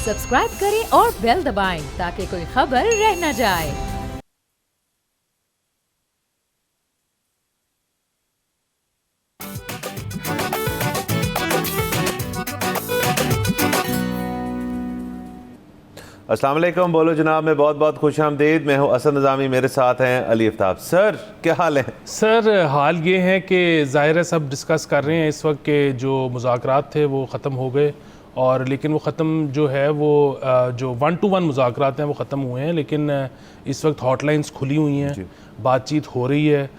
Subscribe करें और bell दबाएं ताकि कोई खबर रह न जाए। अस्सलाम वालेकुम, बोलो जनाब में बहुत बहुत खुश आमदीद। मैं हूँ असद निज़ामी, मेरे साथ हैं अली आफ्ताब। सर क्या हाल है? सर हाल ये है कि ज़ाहिर है सब डिस्कस कर रहे हैं इस वक्त के जो मुज़ाकरात थे वो ख़त्म हो गए, और लेकिन वो ख़त्म जो है वो जो 1-to-1 मुज़ाकरात हैं वो ख़त्म हुए हैं, लेकिन इस वक्त हॉटलाइंस खुली हुई हैं, बातचीत हो रही है।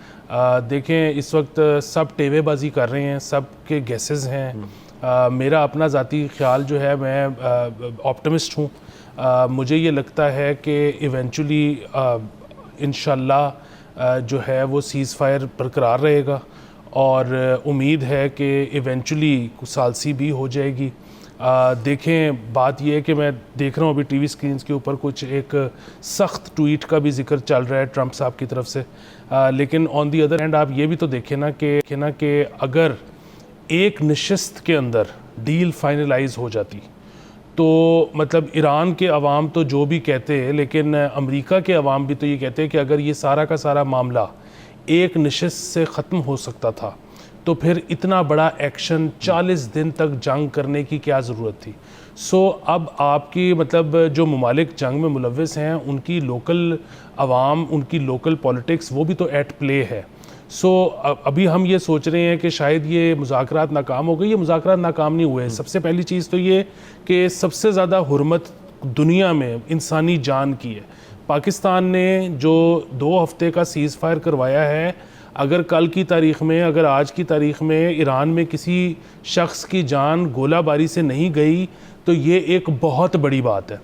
देखें इस वक्त सब टेवेबाजी कर रहे हैं, सब के गेसेस हैं। मेरा अपना ज़ाती ख्याल जो है, मैं ऑप्टिमिस्ट हूँ। मुझे ये लगता है कि इवेंचुअली इंशाल्लाह जो है वो सीज़ फायर बरकरार रहेगा, और उम्मीद है कि इवेंचुअली कुछ सालसी भी हो जाएगी। देखें बात यह है कि मैं देख रहा हूँ अभी टीवी स्क्रीन्स के ऊपर कुछ एक सख्त ट्वीट का भी जिक्र चल रहा है ट्रंप साहब की तरफ से, लेकिन ऑन दी अदर हैंड आप ये भी तो देखें ना कि अगर एक नशिस्त के अंदर डील फाइनलाइज हो जाती तो मतलब ईरान के अवाम तो जो भी कहते हैं, लेकिन अमेरिका के अवाम भी तो ये कहते हैं कि अगर ये सारा का सारा मामला एक नशिस्त से ख़त्म हो सकता था तो फिर इतना बड़ा एक्शन 40 दिन तक जंग करने की क्या ज़रूरत थी। सो अब आपकी मतलब जो ममालिक जंग में मुलव्वस हैं उनकी लोकल अवाम, उनकी लोकल पॉलिटिक्स वो भी तो एट प्ले है। सो अभी हम ये सोच रहे हैं कि शायद ये मुज़ाकरात नाकाम हो गए। ये मुज़ाकरात नाकाम नहीं हुए। सबसे पहली चीज़ तो ये कि सबसे ज़्यादा हुर्मत दुनिया में इंसानी जान की है। पाकिस्तान ने जो 2 हफ्ते का सीज़ फायर करवाया है, अगर कल की तारीख़ में, अगर आज की तारीख़ में ईरान में किसी शख्स की जान गोलाबारी से नहीं गई तो ये एक बहुत बड़ी बात है।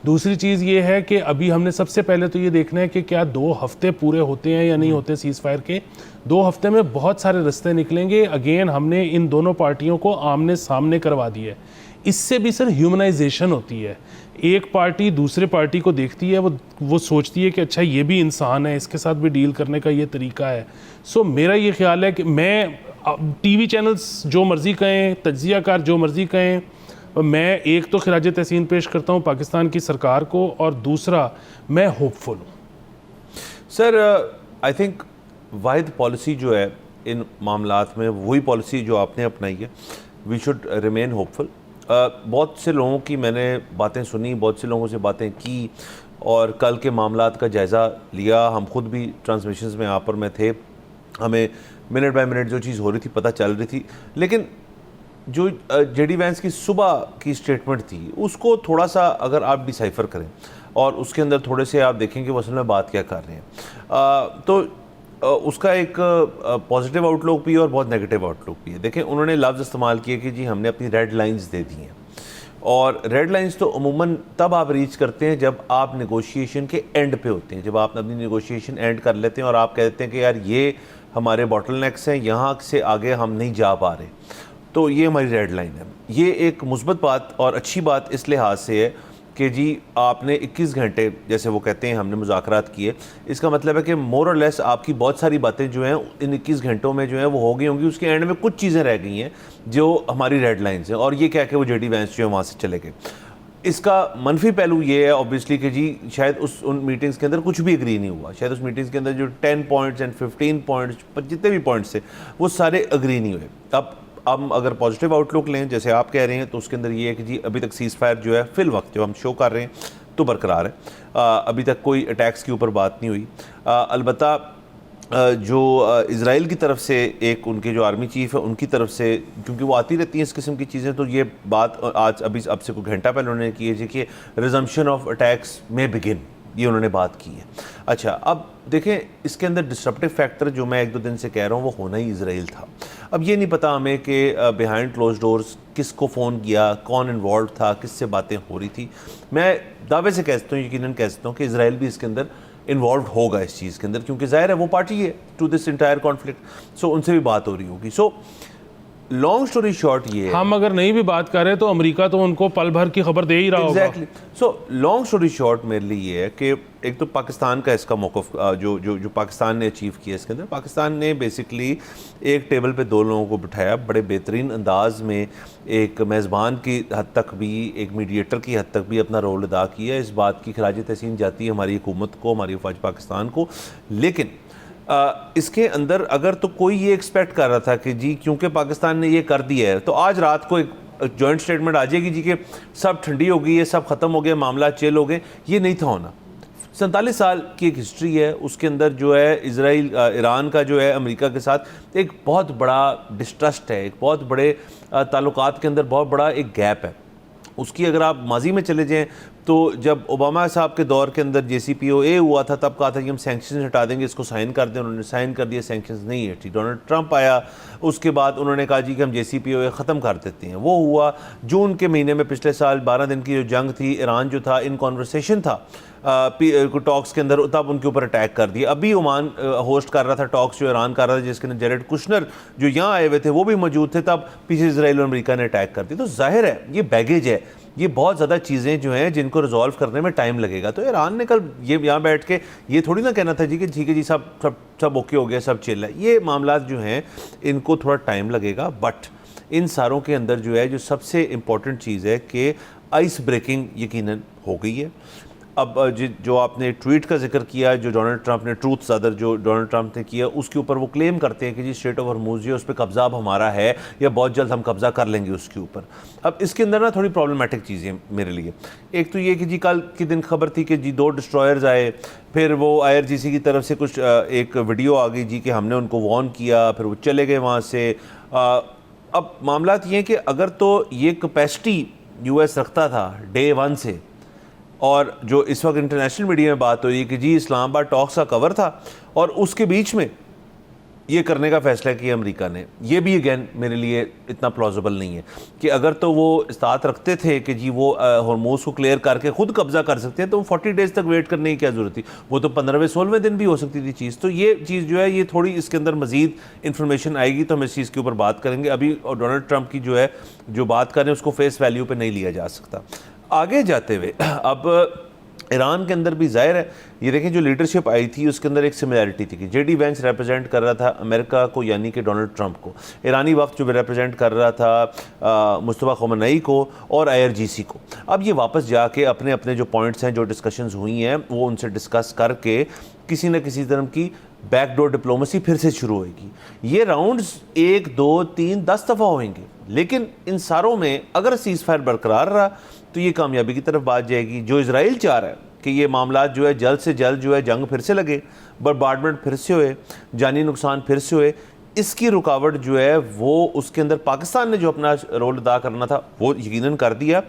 दूसरी चीज़ ये है कि अभी हमने सबसे पहले तो ये देखना है कि क्या 2 हफ्ते पूरे होते हैं या नहीं होते सीज़ फायर के। 2 हफ्ते में बहुत सारे रास्ते निकलेंगे। अगेन हमने इन दोनों पार्टियों को आमने सामने करवा दिया है। इससे भी सर ह्यूमनाइजेशन होती है। एक पार्टी दूसरे पार्टी को देखती है, वो सोचती है कि अच्छा ये भी इंसान है, इसके साथ भी डील करने का ये तरीका है। सो मेरा ये ख्याल है कि मैं टीवी चैनल्स जो मर्ज़ी कहें, तज्ज़ियाकार जो मर्ज़ी कहें, मैं एक तो खिराज तहसीन पेश करता हूँ पाकिस्तान की सरकार को, और दूसरा मैं होपफुल हूँ। Sir I think Wahid policy जो है इन मामलात में वही पॉलिसी जो आपने अपनाई है। We should remain hopeful. बहुत से लोगों की मैंने बातें सुनी, बहुत से लोगों से बातें की, और कल के मामलात का जायज़ा लिया। हम खुद भी ट्रांसमिशंस में यहाँ पर मैं थे, हमें मिनट बाय मिनट जो चीज़ हो रही थी पता चल रही थी। लेकिन जो जेडी वैंस की सुबह की स्टेटमेंट थी उसको थोड़ा सा अगर आप डिसाइफर करें और उसके अंदर थोड़े से आप देखें कि वो असल में बात क्या कर रहे हैं, तो उसका एक पॉजिटिव आउटलुक भी है और बहुत नेगेटिव आउटलुक भी है। देखें उन्होंने लफ्ज़ इस्तेमाल किए कि जी हमने अपनी रेड लाइंस दे दी हैं, और रेड लाइंस तो अमूमन तब आप रीच करते हैं जब आप नेगोशिएशन के एंड पे होते हैं, जब आप अपनी नेगोशिएशन एंड कर लेते हैं और आप कहते हैं कि यार ये हमारे बॉटलनेक्स हैं, यहाँ से आगे हम नहीं जा पा रहे, तो ये हमारी रेड लाइन है। ये एक मुस्बत बात और अच्छी बात इस लिहाज से है कि जी आपने 21 घंटे जैसे वो कहते हैं हमने मुज़ाकरात किए। इसका मतलब है कि मोर और लेस आपकी बहुत सारी बातें जो हैं इन 21 घंटों में जो है वो हो गई होंगी। उसके एंड में कुछ चीज़ें रह गई हैं जो हमारी रेड लाइन्स हैं, और ये क्या कि वो जेडी वैंस जो है वहाँ से चले गए। इसका मनफी पहलू ये है ऑब्वियसली कि जी शायद उन मीटिंग्स के अंदर कुछ भी एग्री नहीं हुआ। शायद उस मीटिंग्स के अंदर जो 10 पॉइंट्स एंड 15 पॉइंट्स जितने भी पॉइंट्स थे वो सारे एग्री नहीं हुए। अब अगर पॉजिटिव आउटलुक लें जैसे आप कह रहे हैं तो उसके अंदर ये है कि जी अभी तक सीज़ फायर जो है फिल वक्त जो हम शो कर रहे हैं तो बरकरार है। अभी तक कोई अटैक्स के ऊपर बात नहीं हुई। अलबत्ता जो इज़राइल की तरफ से एक उनके जो आर्मी चीफ़ है उनकी तरफ से, क्योंकि वो आती रहती हैं इस किस्म की चीज़ें, तो ये बात आज अभी अब से कुछ घंटा पहले उन्होंने की है कि रिजम्पशन ऑफ अटैक्स में बिगिन, ये उन्होंने बात की है। अच्छा अब देखें इसके अंदर डिस्ट्रप्टिव फैक्टर जो मैं 1-2 दिन से कह रहा हूँ वो होना ही इज़राइल था। अब ये नहीं पता हमें कि बिहाइंड क्लोज डोर्स किसको फ़ोन किया, कौन इन्वॉल्व था, किससे बातें हो रही थी। मैं दावे से कहता हूँ, यकीनन कहता हूँ कि इज़राइल भी इसके अंदर इन्वॉल्व होगा इस चीज़ के अंदर, क्योंकि ज़ाहिर है वो पार्टी है टू दिस इंटायर कॉन्फ्लिक्ट। सो उनसे भी बात हो रही होगी। सो लॉन्ग स्टोरी शॉर्ट ये है, हम अगर नहीं भी बात कर रहे तो अमेरिका तो उनको पल भर की खबर दे ही रहा होगा। Exactly. So long story short मेरे लिए ये है कि एक तो पाकिस्तान का इसका मौक़िफ़ जो पाकिस्तान ने अचीव किया, इसके अंदर पाकिस्तान ने बेसिकली एक टेबल पे दो लोगों को बिठाया, बड़े बेहतरीन अंदाज में, एक मेज़बान की हद तक भी, एक मीडिएटर की हद तक भी अपना रोल अदा किया। इस बात की खराज तहसीन जाती है हमारी हुकूमत को, हमारी फ़ौज पाकिस्तान को। लेकिन इसके अंदर अगर तो कोई ये एक्सपेक्ट कर रहा था कि जी क्योंकि पाकिस्तान ने ये कर दिया है तो आज रात को एक जॉइंट स्टेटमेंट आ जाएगी जी कि सब ठंडी हो गई है, सब ख़त्म हो गया, मामला चिल हो गए, ये नहीं था होना। 47 साल की एक हिस्ट्री है, उसके अंदर जो है इजराइल ईरान का जो है अमेरिका के साथ एक बहुत बड़ा डिस्ट्रस्ट है, एक बहुत बड़े ताल्लुकात के अंदर बहुत बड़ा एक गैप है। उसकी अगर आप माजी में चले जाएं तो जब ओबामा साहब के दौर के अंदर JCPOA हुआ था तब कहा था कि हम सैंक्शंस हटा देंगे, इसको साइन कर दें, उन्होंने साइन कर दिया, सैंक्शंस नहीं हटी। डोनाल्ड ट्रंप आया, उसके बाद उन्होंने कहा जी कि हम JCPOA ख़त्म कर देते हैं, वो हुआ। जून के महीने में पिछले साल 12 दिन की जो जंग थी, ईरान जो था इन कॉन्वर्सेशन था टॉक्स के अंदर, तब उनके ऊपर अटैक कर दिया। अभी ओमान होस्ट कर रहा था टॉक्स जो ईरान कर रहा था, जिसके अंदर जेरेड कुशनर जो यहाँ आए हुए थे वो भी मौजूद थे, तब पीछे इजराइल और अमेरिका ने अटैक कर दिया। तो जाहिर है ये बैगेज है, ये बहुत ज़्यादा चीज़ें जो हैं जिनको रिजॉल्व करने में टाइम लगेगा। तो ईरान ने कल ये यहाँ बैठ के ये थोड़ी ना कहना था जी कि ठीक है जी सब ओके हो गया, सब चिल है। ये मामला जो हैं इनको थोड़ा टाइम लगेगा, बट इन सारों के अंदर जो है जो सबसे इम्पॉर्टेंट चीज़ है कि आइस ब्रेकिंग यकीनन हो गई है। अब जो आपने ट्वीट का जिक्र किया, जो डोनाल्ड ट्रंप ने, ट्रूथ सदर जो डोनाल्ड ट्रंप ने किया, उसके ऊपर वो क्लेम करते हैं कि जी स्ट्रेट ऑफ हॉर्मुज़ जो उस पर कब्ज़ा अब हमारा है या बहुत जल्द हम कब्ज़ा कर लेंगे उसके ऊपर। अब इसके अंदर ना थोड़ी प्रॉब्लमेटिक चीज़ें मेरे लिए। एक तो ये कि जी कल के दिन खबर थी कि जी 2 डिस्ट्रॉयर्स आए, फिर वो IRGC की तरफ से कुछ एक वीडियो आ गई जी कि हमने उनको वार्न किया, फिर वो चले गए वहाँ से। अब मामला ये है कि अगर तो ये कैपेसिटी US रखता था डे 1 से, और जो इस वक्त इंटरनेशनल मीडिया में बात हो रही है कि जी इस्लामाबाद टॉक्स का कवर था और उसके बीच में ये करने का फैसला किया अमेरिका ने, ये भी अगेन मेरे लिए इतना प्लॉजिबल नहीं है कि अगर तो वो इस्तात रखते थे कि जी वो हॉर्मोज़ को क्लियर करके खुद कब्ज़ा कर सकते हैं तो 40 डेज़ तक वेट करने की क्या ज़रूरत थी, वो तो 15वें-16वें दिन भी हो सकती थी चीज़। तो ये चीज़ जो है ये थोड़ी इसके अंदर मज़ीद इन्फॉर्मेशन आएगी तो हम इस चीज़ के ऊपर बात करेंगे। अभी डोनाल्ड ट्रंप की जो है जो बात करें उसको फेस वैल्यू पर नहीं लिया जा सकता। आगे जाते हुए अब ईरान के अंदर भी जाहिर है, ये देखें जो लीडरशिप आई थी उसके अंदर एक सिमिलरिटी थी कि JD वेंस रिप्रेजेंट कर रहा था अमेरिका को, यानी कि डोनाल्ड ट्रंप को, ईरानी वक्त जो रिप्रेजेंट कर रहा था मुस्तफ़ा ख़मेनी को और IRGC को। अब ये वापस जाके अपने अपने जो पॉइंट्स हैं, जो डिस्कशंस हुई हैं, वो उनसे डिस्कस करके किसी न किसी तरह की बैकडोर डिप्लोमेसी फिर से शुरू होगी। ये राउंड्स 1, 2, 3, 10 दफ़ा होंगे, लेकिन इन सारों में अगर सीज़ फायर बरकरार रहा तो ये कामयाबी की तरफ बात जाएगी। जो इजराइल चाह रहा है कि ये मामला जो है जल्द से जल्द जो है जंग फिर से लगे, बर्बादमेंट फिर से होए, जानी नुकसान फिर से होए, इसकी रुकावट जो है वो उसके अंदर पाकिस्तान ने जो अपना रोल अदा करना था वो यकीनन कर दिया।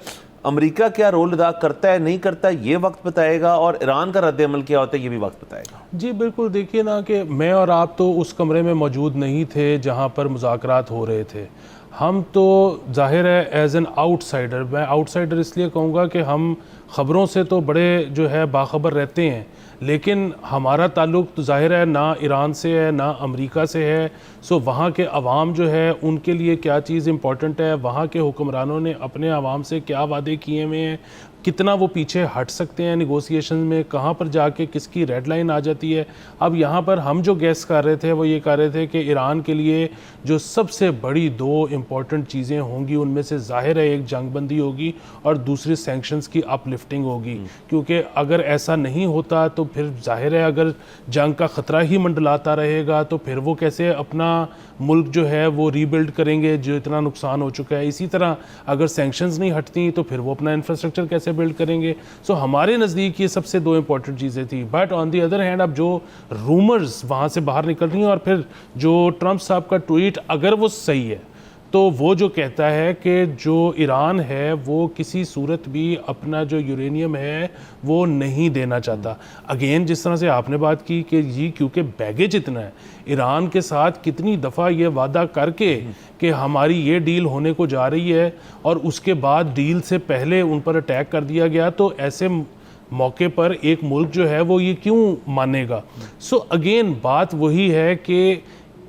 अमेरिका क्या रोल अदा करता है नहीं करता ये वक्त बताएगा, और ईरान का रद्द अमल क्या होता है ये भी वक्त बताएगा। जी बिल्कुल, देखिए ना कि मैं और आप तो उस कमरे में मौजूद नहीं थे जहाँ पर मुज़ाकरात हो रहे थे। हम तो जाहिर है एज एन आउटसाइडर, मैं आउटसाइडर इसलिए कहूँगा कि हम ख़बरों से तो बड़े जो है बाखबर रहते हैं, लेकिन हमारा ताल्लुक़ तो ज़ाहिर है ना ईरान से है ना अमेरिका से है। सो वहाँ के अवाम जो है उनके लिए क्या चीज़ इम्पॉर्टेंट है, वहाँ के हुक्मरानों ने अपने अवाम से क्या वादे किए हुए हैं, कितना वो पीछे हट सकते हैं निगोसिएशन में, कहाँ पर जाके किसकी रेड लाइन आ जाती है। अब यहाँ पर हम जो गैस कर रहे थे वो ये कर रहे थे कि ईरान के लिए जो सबसे बड़ी 2 इम्पॉर्टेंट चीज़ें होंगी उनमें से ज़ाहिर है एक जंगबंदी होगी और दूसरी सैंक्शंस की अपलिफ्टिंग होगी, क्योंकि अगर ऐसा नहीं होता तो फिर जाहिर है अगर जंग का ख़तरा ही मंडलाता रहेगा तो फिर वो कैसे अपना मुल्क जो है वो रीबिल्ड करेंगे जो इतना नुकसान हो चुका है। इसी तरह अगर सैंक्शंस नहीं हटती तो फिर वो अपना इंफ्रास्ट्रक्चर कैसे बिल्ड करेंगे। सो हमारे नज़दीक ये सबसे 2 इंपॉर्टेंट चीज़ें थी। But on the other hand अब जो रूमर्स वहाँ से बाहर निकल रही हैं और फिर जो ट्रंप साहब का ट्वीट अगर वो सही है तो वो जो कहता है कि जो ईरान है वो किसी सूरत भी अपना जो यूरेनियम है वो नहीं देना चाहता। अगेन जिस तरह से आपने बात की कि जी क्योंकि बैगेज इतना है, ईरान के साथ कितनी दफ़ा ये वादा करके कि हमारी ये डील होने को जा रही है और उसके बाद डील से पहले उन पर अटैक कर दिया गया, तो ऐसे मौके पर एक मुल्क जो है वो ये क्यों मानेगा। सो अगेन बात वही है कि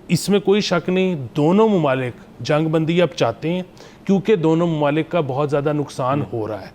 इसमें कोई शक नहीं, दोनों ममालिक जंग बंदी अब चाहते हैं क्योंकि दोनों ममालिक का बहुत ज़्यादा नुकसान हो रहा है।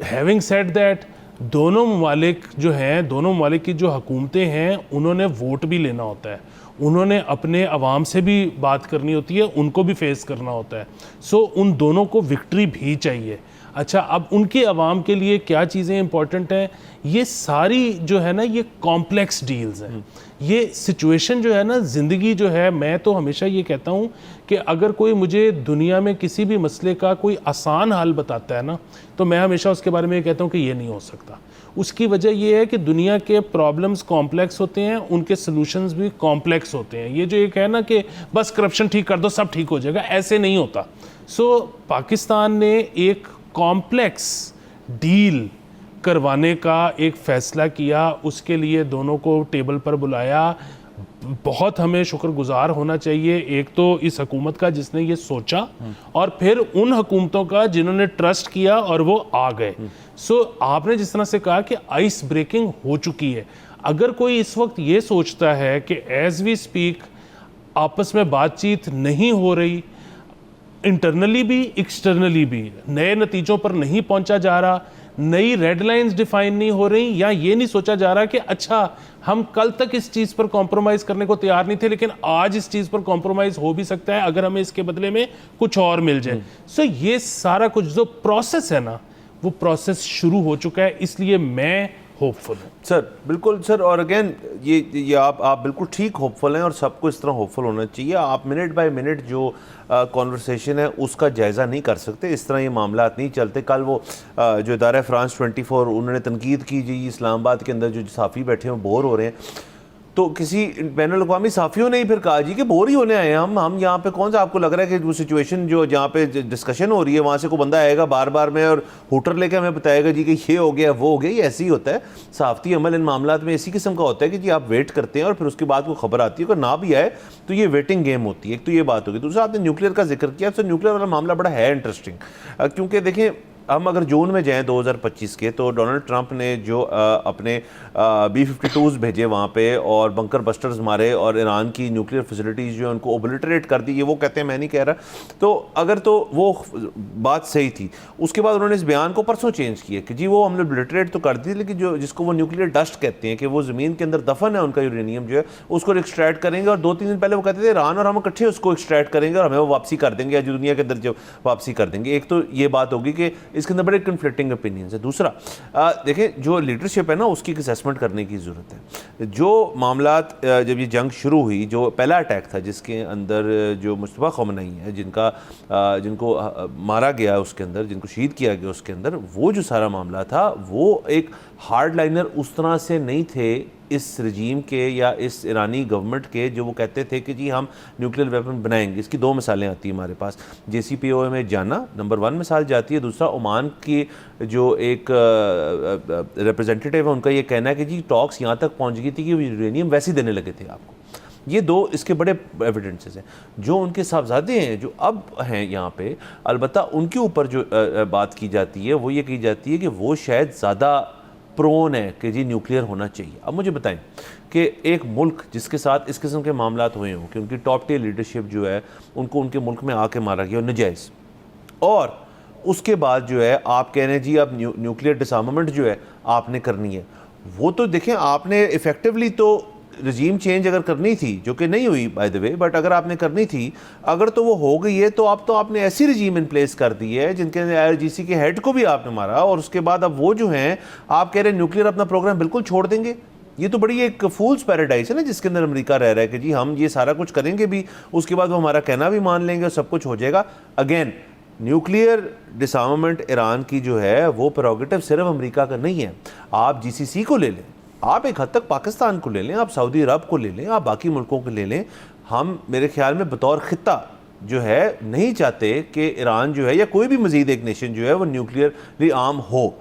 हैविंग सेड दैट, दोनों ममालिक जो हैं, दोनों ममालिक की जो हुकूमतें हैं, उन्होंने वोट भी लेना होता है, उन्होंने अपने अवाम से भी बात करनी होती है, उनको भी फेस करना होता है। सो उन दोनों को विक्ट्री भी चाहिए। अच्छा, अब उनके अवाम के लिए क्या चीज़ें इंपॉर्टेंट हैं, ये सारी जो है ना, ये कॉम्प्लेक्स डील्स हैं। ये सिचुएशन जो है ना, ज़िंदगी जो है, मैं तो हमेशा ये कहता हूँ कि अगर कोई मुझे दुनिया में किसी भी मसले का कोई आसान हल बताता है ना, तो मैं हमेशा उसके बारे में ये कहता हूँ कि ये नहीं हो सकता। उसकी वजह ये है कि दुनिया के प्रॉब्लम्स कॉम्प्लेक्स होते हैं, उनके सॉल्यूशंस भी कॉम्प्लेक्स होते हैं। ये जो एक है ना कि बस करप्शन ठीक कर दो सब ठीक हो जाएगा, ऐसे नहीं होता। सो पाकिस्तान ने एक कॉम्प्लेक्स डील करवाने का एक फ़ैसला किया, उसके लिए दोनों को टेबल पर बुलाया। बहुत हमें शुक्रगुजार होना चाहिए, एक तो इस हुकूमत का जिसने ये सोचा, और फिर उन हुकूमतों का जिन्होंने ट्रस्ट किया और वो आ गए। सो आपने जिस तरह से कहा कि आइस ब्रेकिंग हो चुकी है, अगर कोई इस वक्त ये सोचता है कि एज वी स्पीक आपस में बातचीत नहीं हो रही, इंटरनली भी एक्सटर्नली भी नए नतीजों पर नहीं पहुंचा जा रहा, नई रेड लाइंस डिफाइन नहीं हो रही, या ये नहीं सोचा जा रहा कि अच्छा हम कल तक इस चीज़ पर कॉम्प्रोमाइज़ करने को तैयार नहीं थे, लेकिन आज इस चीज़ पर कॉम्प्रोमाइज़ हो भी सकता है अगर हमें इसके बदले में कुछ और मिल जाए। सो ये सारा कुछ जो प्रोसेस है ना, वो प्रोसेस शुरू हो चुका है, इसलिए मैं होपफुल हूँ। सर बिल्कुल सर, और अगेन ये आप बिल्कुल ठीक होपफुल हैं, और सबको इस तरह होपफुल होना चाहिए। आप मिनट बाय मिनट जो कॉन्वर्सेशन है उसका जायज़ा नहीं कर सकते, इस तरह ये मामला नहीं चलते। कल वो जो इदारा फ्रांस 24 उन्होंने तनकीद की जी, इस्लामाबाद के अंदर जो सहाफ़ी बैठे हैं बोर हो रहे हैं, तो किसी बैनुल अक़वामी साफ़ियों ने ही फिर कहा जी कि बोर ही होने आए हैं हम यहाँ पे, कौन सा आपको लग रहा है कि वो सिचुएशन जो जहाँ पे डिस्कशन हो रही है वहाँ से कोई बंदा आएगा बार बार में और हूटर लेके हमें बताएगा जी कि ये हो गया वो हो गया। ये ऐसे ही होता है, सहाफ़ती अमल इन मामलात में इसी किस्म का होता है कि जी आप वेट करते हैं और फिर उसके बाद को खबर आती है, अगर ना भी आए तो ये वेटिंग गेम होती है। एक तो ये बात होगी। दूसरा, आपने न्यूक्लियर का जिक्र किया, तो न्यूक्लियर वाला मामला बड़ा है इंटरेस्टिंग, क्योंकि देखें हम अगर जून में जाएं 2025 के, तो डोनाल्ड ट्रंप ने जो अपने B-52s भेजे वहाँ पे और बंकर बस्टर्स मारे और ईरान की न्यूक्लियर फैसिलिटीज़ जो है उनको ओबलिटरेट कर दी, ये वो कहते हैं, मैं नहीं कह रहा। तो अगर तो वो बात सही थी, उसके बाद उन्होंने इस बयान को परसों चेंज किया कि जी वो हमने ओबलिटरेट तो कर दी, लेकिन जो जिसको वो न्यूक्लियर डस्ट कहते हैं कि वो ज़मीन के अंदर दफन है उनका यूरेनियम जो है, उसको एक्सट्रैक्ट करेंगे। और 2-3 दिन पहले वो कहते थे ईरान और हम इकट्ठे उसको एक्सट्रैक्ट करेंगे और हमें वो वापसी कर देंगे, या जो दुनिया के अंदर जो वापसी कर देंगे। एक तो ये बात होगी कि इसके अंदर बड़े कन्फ्लिक्टिंग ओपिनियंस है। दूसरा, देखें जो लीडरशिप है ना, उसकी असेसमेंट करने की ज़रूरत है। जो मामलात जब ये जंग शुरू हुई, जो पहला अटैक था जिसके अंदर जो मुस्तफ़ा ख़ामेनी है, जिनको मारा गया उसके अंदर, जिनको शहीद किया गया उसके अंदर, वो जो सारा मामला था वो एक हार्ड लाइनर उस तरह से नहीं थे इस रजीम के या इस ईरानी गवर्नमेंट के, जो वो कहते थे कि जी हम न्यूक्लियर वेपन बनाएंगे। इसकी 2 मिसालें आती हैं हमारे पास। JCPOA में जाना नंबर 1 मिसाल जाती है। दूसरा, ओमान की जो एक रिप्रेजेंटेटिव है, उनका ये कहना है कि जी टॉक्स यहाँ तक पहुँच गई थी कि यूरेनियम वैसे ही देने लगे थे आपको। ये 2 इसके बड़े एविडेंसेस हैं। जो उनके साहबजादे हैं जो अब हैं यहाँ पे, अलबत्ता उनके ऊपर जो बात की जाती है वो ये की जाती है कि वो शायद ज़्यादा प्रोन है कि जी न्यूक्लियर होना चाहिए। अब मुझे बताएं कि एक मुल्क जिसके साथ इस किस्म के मामलात हुए हों कि उनकी टॉप टियर लीडरशिप जो है उनको उनके मुल्क में आके मारा गया नजायज़, और उसके बाद जो है आप कह रहे हैं जी अब न्यूक्लियर डिसआर्मामेंट जो है आपने करनी है। वो तो देखें, आपने इफ़ेक्टिवली तो रजीम चेंज अगर करनी थी, जो कि नहीं हुई बाय द वे, बट अगर आपने करनी थी, अगर तो वो हो गई है, तो अब तो आपने ऐसी रजीम इन प्लेस कर दी है जिनके IRGC के हेड को भी आपने मारा, और उसके बाद अब वो जो हैं आप कह रहे हैं न्यूक्लियर अपना प्रोग्राम बिल्कुल छोड़ देंगे। ये तो बड़ी एक फूल्स पैराडाइज है ना, जिसके अंदर अमेरिका रह रहा है कि जी हम ये सारा कुछ करेंगे भी, उसके बाद वो हमारा कहना भी मान लेंगे और सब कुछ हो जाएगा। अगेन, न्यूक्लियर डिसआर्मामेंट ईरान की जो है वो प्रेरोगेटिव सिर्फ अमेरिका का नहीं है। आप GCC को ले लें, आप एक हद तक पाकिस्तान को ले लें, आप सऊदी अरब को ले लें, आप बाकी मुल्कों को ले लें, हम मेरे ख्याल में बतौर ख़ित्ता जो है नहीं चाहते कि ईरान जो है या कोई भी मज़ीद एक नेशन जो है वो न्यूक्लियरली आर्म हो।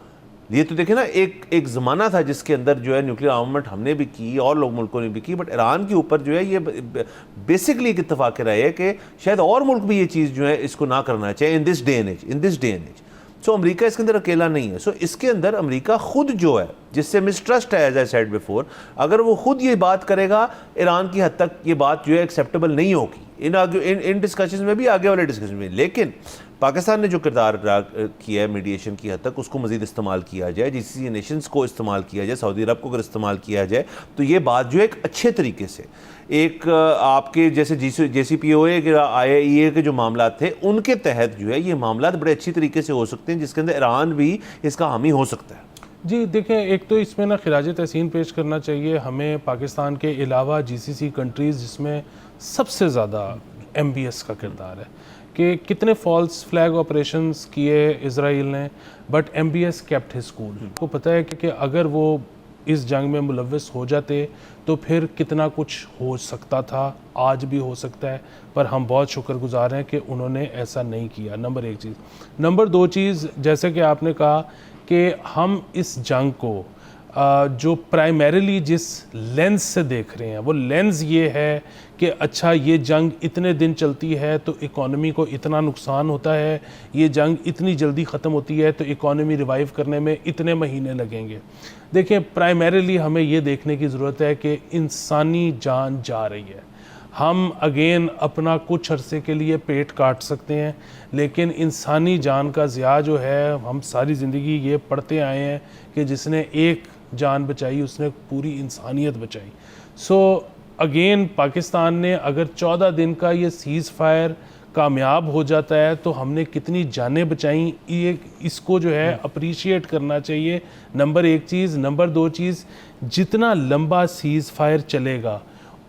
ये तो देखें ना, एक ज़माना था जिसके अंदर जो है न्यूक्लियर आर्ममेंट हमने भी की और लोग मुल्कों ने भी की, बट ईरान के ऊपर जो है ये बेसिकली एक इत्तफाक़ राय है कि शायद और मुल्क भी ये चीज़ जो है इसको ना करना चाहिए in this day and age. So America इसके अंदर अकेला नहीं है। सो इसके अंदर अमेरिका खुद जो है, जिससे मिसट्रस्ट है, एज आई सेड बिफोर, अगर वो खुद ये बात करेगा, ईरान की हद तक ये बात जो है एक्सेप्टेबल नहीं होगी इन डिस्कशन में भी, आगे वाले डिस्कशन में। लेकिन पाकिस्तान ने जो किरदार किया है मीडिएशन की हद तक, उसको मज़ीद इस्तेमाल किया जाए, जीसीसी नेशंस को इस्तेमाल किया जाए, सऊदी अरब को अगर इस्तेमाल किया जाए, तो ये बात जो है एक अच्छे तरीके से, एक आपके जैसे JCPOA के IAEA के जो मामला थे उनके तहत जो है ये मामला बड़े अच्छी तरीके से हो सकते हैं, जिसके अंदर ईरान भी इसका हामी हो सकता है। जी देखें, एक तो इसमें ना खिराज तहसीन पेश करना चाहिए हमें पाकिस्तान के अलावा GCC कंट्रीज़ जिसमें सबसे ज़्यादा MBS का किरदार है कि कितने फॉल्स फ्लैग ऑपरेशंस किए इसराइल ने, but MBS kept his cool. को पता है कि अगर वो इस जंग में मुलव्वस हो जाते तो फिर कितना कुछ हो सकता था, आज भी हो सकता है, पर हम बहुत शुक्रगुजार हैं कि उन्होंने ऐसा नहीं किया। नंबर 1 चीज़। नंबर 2 चीज़, जैसे कि आपने कहा कि हम इस जंग को जो प्राइमरीली जिस लेंस से देख रहे हैं, वो लेंस ये है कि अच्छा ये जंग इतने दिन चलती है तो इकॉनमी को इतना नुकसान होता है, ये जंग इतनी जल्दी ख़त्म होती है तो इकॉनमी रिवाइव करने में इतने महीने लगेंगे। देखिए, प्राइमरीली हमें ये देखने की ज़रूरत है कि इंसानी जान जा रही है। हम अगेन अपना कुछ अरसे के लिए पेट काट सकते हैं, लेकिन इंसानी जान का ज़िया जो है, हम सारी ज़िंदगी ये पढ़ते आए हैं कि जिसने एक जान बचाई उसने पूरी इंसानियत बचाई। सो अगेन पाकिस्तान ने अगर 14 दिन का ये सीज़ फायर कामयाब हो जाता है तो हमने कितनी जानें बचाई, ये इसको जो है अप्रिशिएट करना चाहिए। नंबर 1 चीज़। नंबर 2 चीज़, जितना लंबा सीज़ फायर चलेगा